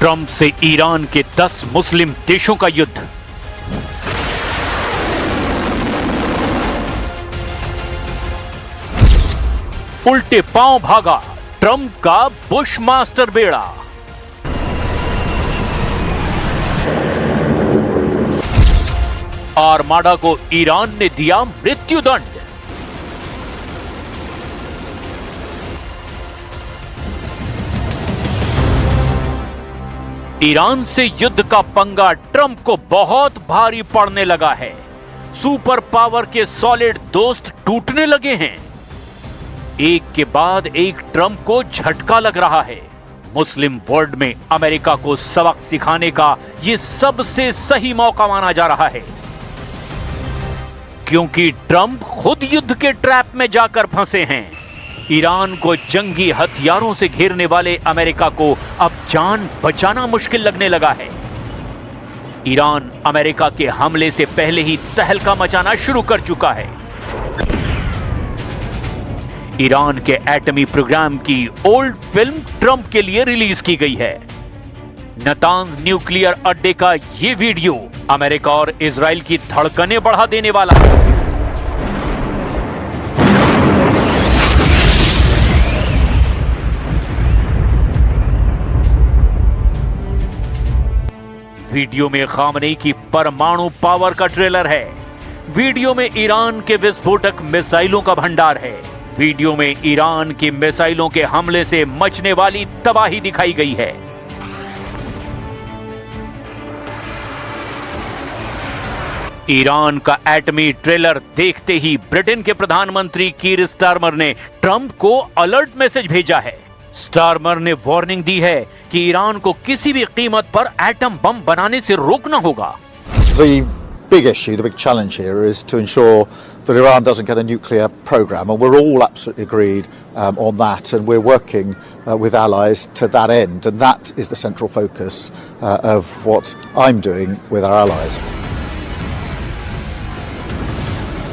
Trump से Iran के 10 मुस्लिम देशों का युद्ध। उल्टे पांव भागा ट्रंप का बुश मास्टर बेड़ा। आर्माडा को ईरान ने दिया मृत्युदंड। ईरान से युद्ध का पंगा ट्रंप को बहुत भारी पड़ने लगा है। सुपर पावर के सॉलिड दोस्त टूटने लगे हैं। एक के बाद एक ट्रंप को झटका लग रहा है। मुस्लिम वर्ल्ड में अमेरिका को सबक सिखाने का यह सबसे सही मौका माना जा रहा है, क्योंकि ट्रंप खुद युद्ध के ट्रैप में जाकर फंसे हैं। ईरान को जंगी हथियारों से घेरने वाले अमेरिका को अब जान बचाना मुश्किल लगने लगा है। ईरान अमेरिका के हमले से पहले ही तहलका मचाना शुरू कर चुका है। ईरान के एटमी प्रोग्राम की ओल्ड फिल्म ट्रंप के लिए रिलीज की गई है। नतांज न्यूक्लियर अड्डे का यह वीडियो अमेरिका और इजराइल की धड़कनें बढ़ा देने वाला है। वीडियो में खामनेई की परमाणु पावर का ट्रेलर है। वीडियो में ईरान के विस्फोटक मिसाइलों का भंडार है। वीडियो में ईरान की मिसाइलों के हमले से मचने वाली तबाही दिखाई गई है। ईरान का एटमी ट्रेलर देखते ही ब्रिटेन के प्रधानमंत्री कीर स्टारमर ने ट्रंप को अलर्ट मैसेज भेजा है। स्टारमर ने वार्निंग दी है कि ईरान को किसी भी कीमत पर एटम बम बनाने से रोकना होगा। The big issue, the big challenge here is to ensure that Iran doesn't get a nuclear program, and we're all absolutely agreed on that, and we're working with allies to that end, and that is the central focus of what I'm doing with our allies.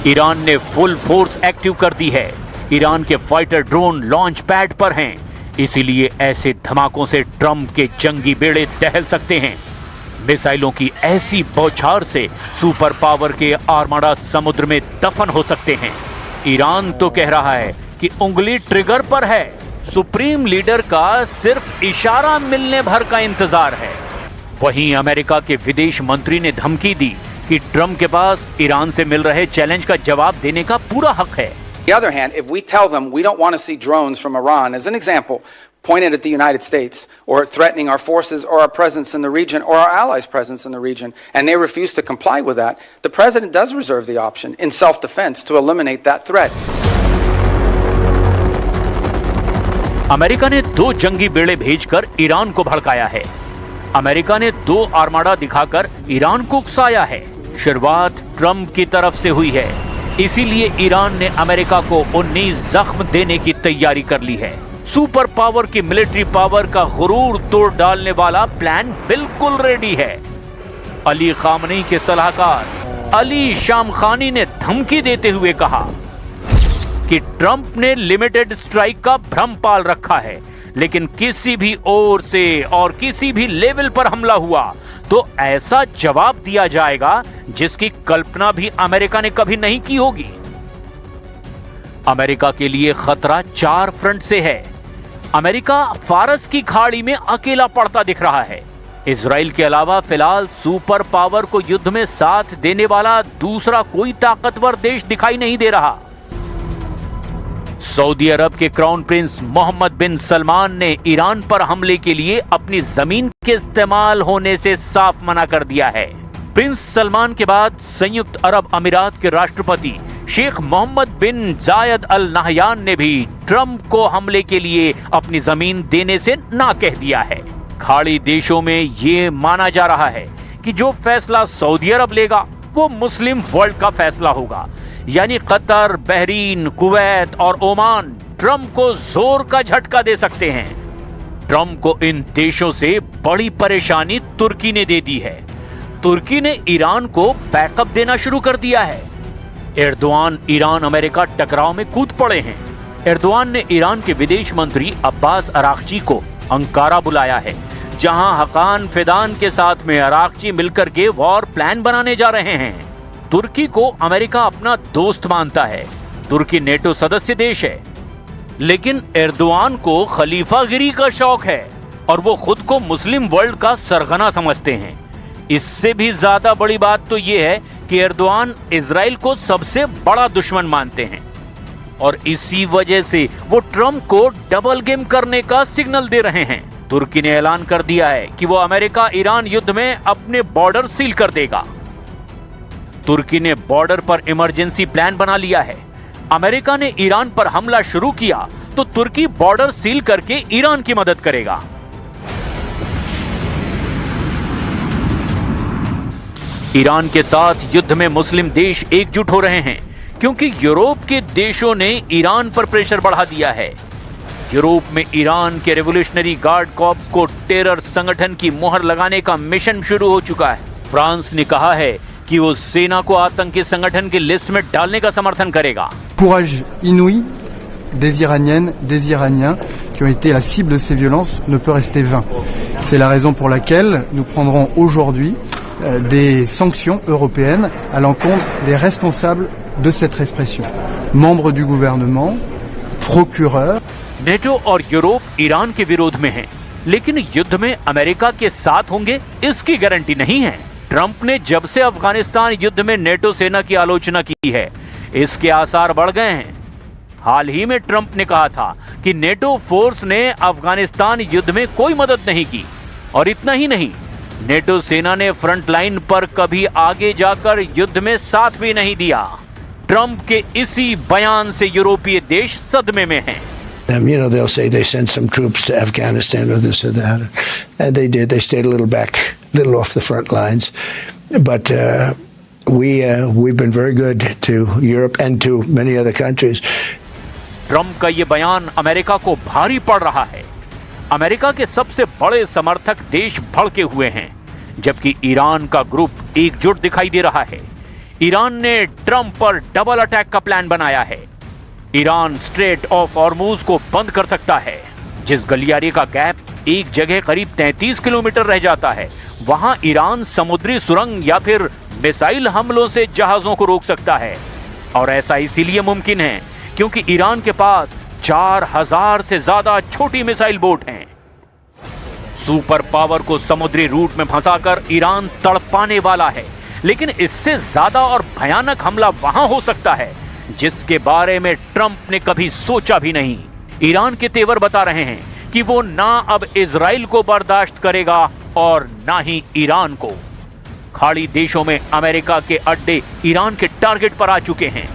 Iran ने full force active कर दी है। Iran के fighter drone launch pad पर हैं, इसीलिए ऐसे धमाकों से Trump के जंगी बेड़े दहल सकते हैं। मिसाइलों की ऐसी बौछार से सुपर पावर के आर्माडा समुद्र में दफन हो सकते हैं। ईरान तो कह रहा है कि उंगली ट्रिगर पर है। सुप्रीम लीडर का सिर्फ इशारा मिलने भर का इंतजार है। वहीं अमेरिका के विदेश मंत्री ने धमकी दी कि ट्रंप के पास ईरान से मिल रहे चैलेंज का जवाब देने का पूरा हक है। On the other hand, if we tell them we don't want to see drones from Iran, as an example, pointed at the United States or threatening our forces or our presence in the region or our allies' presence in the region, and they refuse to comply with that, the president does reserve the option in self-defense to eliminate that threat. America ने 2 जंगी बेड़े भेजकर Iran को भड़काया है। America ने 2 armada दिखाकर Iran को उकसाया है। शुरुआत ट्रंप की तरफ से हुई है, इसीलिए ईरान ने अमेरिका को 19 जख्म देने की तैयारी कर ली है। सुपर पावर की मिलिट्री पावर का गुरूर तोड़ डालने वाला प्लान बिल्कुल रेडी है। अली खामनेई के सलाहकार अली शामखानी ने धमकी देते हुए कहा कि ट्रंप ने लिमिटेड स्ट्राइक का भ्रम पाल रखा है, लेकिन किसी भी ओर से और किसी भी लेवल पर हमला हुआ तो ऐसा जवाब दिया जाएगा जिसकी कल्पना भी अमेरिका ने कभी नहीं की होगी। अमेरिका के लिए खतरा 4 फ्रंट से है। अमेरिका फारस की खाड़ी में अकेला पड़ता दिख रहा है। इजराइल के अलावा फिलहाल सुपर पावर को युद्ध में साथ देने वाला दूसरा कोई ताकतवर देश दिखाई नहीं दे रहा। सऊदी अरब के क्राउन प्रिंस मोहम्मद बिन सलमान ने ईरान पर हमले के लिए अपनी जमीन के इस्तेमाल होने से साफ मना कर दिया है। प्रिंस सलमान के बाद संयुक्त अरब अमीरात के राष्ट्रपति शेख मोहम्मद बिन जायद अल नाहयान ने भी ट्रंप को हमले के लिए अपनी जमीन देने से ना कह दिया है। खाड़ी देशों में ये माना जा रहा है कि जो फैसला सऊदी अरब लेगा वो मुस्लिम वर्ल्ड का फैसला होगा, यानी कतर, बहरीन, कुवैत और ओमान ट्रंप को जोर का झटका दे सकते हैं। ट्रंप को इन देशों से बड़ी परेशानी तुर्की ने दे दी है। तुर्की ने ईरान को बैकअप देना शुरू कर दिया है। एर्दोआन ईरान अमेरिका टकराव में कूद पड़े हैं। एर्दोआन ने ईरान के विदेश मंत्री अब्बास अरागची को अंकारा बुलाया है, जहां हकान फिदान के साथ में अरागची मिलकर के वॉर प्लान बनाने जा रहे हैं। तुर्की को अमेरिका अपना दोस्त मानता है। तुर्की नेटो सदस्य देश है, लेकिन एर्दोआन को खलीफागिरी का शौक है और वो खुद को मुस्लिम वर्ल्ड का सरगना समझते हैं। इससे भी ज्यादा बड़ी बात तो ये है कि एर्दोआन इजराइल को सबसे बड़ा दुश्मन मानते हैं और इसी वजह से वो ट्रंप को डबल गेम करने का सिग्नल दे रहे हैं। तुर्की ने ऐलान कर दिया है कि वो अमेरिका ईरान युद्ध में अपने बॉर्डर सील कर देगा। तुर्की ने बॉर्डर पर इमरजेंसी प्लान बना लिया है। अमेरिका ने ईरान पर हमला शुरू किया तो तुर्की बॉर्डर सील करके ईरान की मदद करेगा। ईरान के साथ युद्ध में मुस्लिम देश एकजुट हो रहे हैं क्योंकि यूरोप के देशों ने ईरान पर प्रेशर बढ़ा दिया है। यूरोप में ईरान के रेवोल्यूशनरी गार्ड कॉर्प्स को टेरर संगठन की मोहर लगाने का मिशन शुरू हो चुका है। फ्रांस ने कहा है कि वो सेना को आतंकी संगठन की लिस्ट में डालने का समर्थन करेगा। Courage inouï des Iraniennes, des Iraniens qui ont été la cible de ces violences ne peut rester vain. C'est la raison pour laquelle nous prendrons aujourd'hui des sanctions européennes à l'encontre des responsables de cette répression. Membres du gouvernement, procureurs. NATO और Europe Iran के विरोध में हैं, लेकिन युद्ध में America के साथ होंगे इसकी गारंटी नहीं है। ट्रंप ने जब से अफगानिस्तान युद्ध में नेटो सेना की आलोचना की है, इसके आसार बढ़ गए हैं। हाल ही में ट्रंप ने कहा था कि नेटो फोर्स ने अफगानिस्तान युद्ध में कोई मदद नहीं की और इतना ही नहीं, नेटो सेना ने फ्रंट लाइन पर कभी आगे जाकर युद्ध में साथ भी नहीं दिया। ट्रंप के इसी बयान से यूरोपीय देश सदमे में हैं। You know, they'll say they sent some troops to Afghanistan or this or that, and they did. They stayed a little back, a little off the front lines, but we've been very good to Europe and to many other countries. Trump का ये बयान America को भारी पड़ रहा है। America के सबसे बड़े समर्थक देश भड़के हुए हैं, जबकि ईरान का ग्रुप एकजुट दिखाई दे रहा है। ईरान ने ट्रंप पर डबल अटैक का प्लान बनाया है। ईरान स्ट्रेट ऑफ हॉर्मुज को बंद कर सकता है। जिस गलियारे का गैप एक जगह करीब 33 किलोमीटर रह जाता है, वहां ईरान समुद्री सुरंग या फिर मिसाइल हमलों से जहाजों को रोक सकता है। और ऐसा इसीलिए मुमकिन है क्योंकि ईरान के पास 4000 से ज्यादा छोटी मिसाइल बोट हैं। सुपर पावर को समुद्री रूट में फंसाकर ईरान तड़पाने वाला है, लेकिन इससे ज्यादा और भयानक हमला वहां हो सकता है जिसके बारे में ट्रंप ने कभी सोचा भी नहीं। ईरान के तेवर बता रहे हैं कि वो ना अब इजराइल को बर्दाश्त करेगा और ना ही ईरान को। खाड़ी देशों में अमेरिका के अड्डे ईरान के टारगेट पर आ चुके हैं।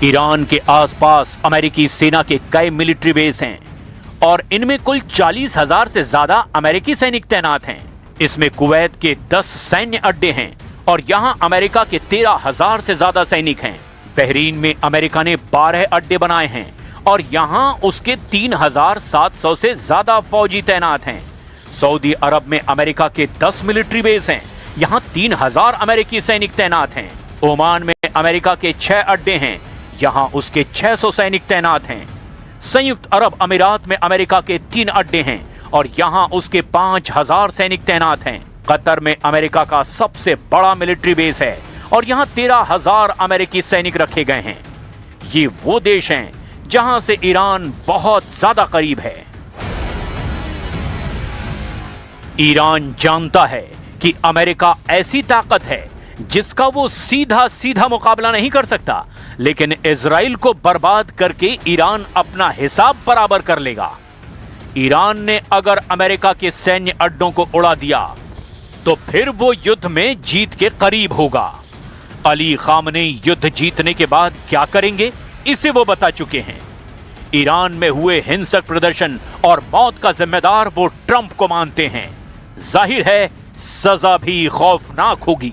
ईरान के आसपास अमेरिकी सेना के कई मिलिट्री बेस हैं और इनमें कुल 40,000 से ज्यादा अमेरिकी सैनिक तैनात हैं। इसमें कुवैत के 10 सैन्य अड्डे हैं और यहां अमेरिका के 13,000 से ज्यादा सैनिक हैं। बहरीन में अमेरिका ने 12 अड्डे बनाए हैं और यहां उसके 3,700 से ज्यादा फौजी तैनात हैं। सऊदी अरब में अमेरिका के 10 मिलिट्री बेस हैं, यहां 3,000 अमेरिकी सैनिक तैनात हैं। ओमान में अमेरिका के 6 अड्डे हैं, यहां उसके 600 सैनिक तैनात हैं। संयुक्त अरब अमीरात में अमेरिका के 3 अड्डे हैं और यहां उसके 5,000 सैनिक तैनात हैं। कतर में अमेरिका का सबसे बड़ा मिलिट्री बेस है और यहां 13,000 अमेरिकी सैनिक रखे गए हैं। ये वो देश हैं जहां से ईरान बहुत ज्यादा करीब है। ईरान जानता है कि अमेरिका ऐसी ताकत है जिसका वो सीधा सीधा मुकाबला नहीं कर सकता, लेकिन इजराइल को बर्बाद करके ईरान अपना हिसाब बराबर कर लेगा। ईरान ने अगर अमेरिका के सैन्य अड्डों को उड़ा दिया तो फिर वो युद्ध में जीत के करीब होगा। अली खामनेई युद्ध जीतने के बाद क्या करेंगे, इसे वो बता चुके हैं। ईरान में हुए हिंसक प्रदर्शन और मौत का जिम्मेदार वो ट्रंप को मानते हैं। जाहिर है सजा भी खौफनाक होगी।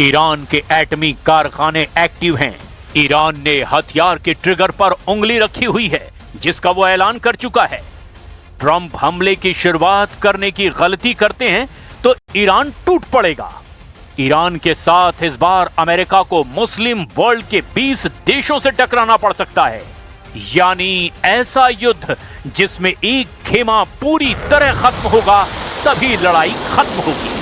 ईरान के एटमी कारखाने एक्टिव हैं। ईरान ने हथियार के ट्रिगर पर उंगली रखी हुई है, जिसका वो ऐलान कर चुका है। ट्रंप हमले की शुरुआत करने की गलती करते हैं तो ईरान टूट पड़ेगा। ईरान के साथ इस बार अमेरिका को मुस्लिम वर्ल्ड के 20 देशों से टकराना पड़ सकता है, यानी ऐसा युद्ध जिसमें एक खेमा पूरी तरह खत्म होगा, तभी लड़ाई खत्म होगी।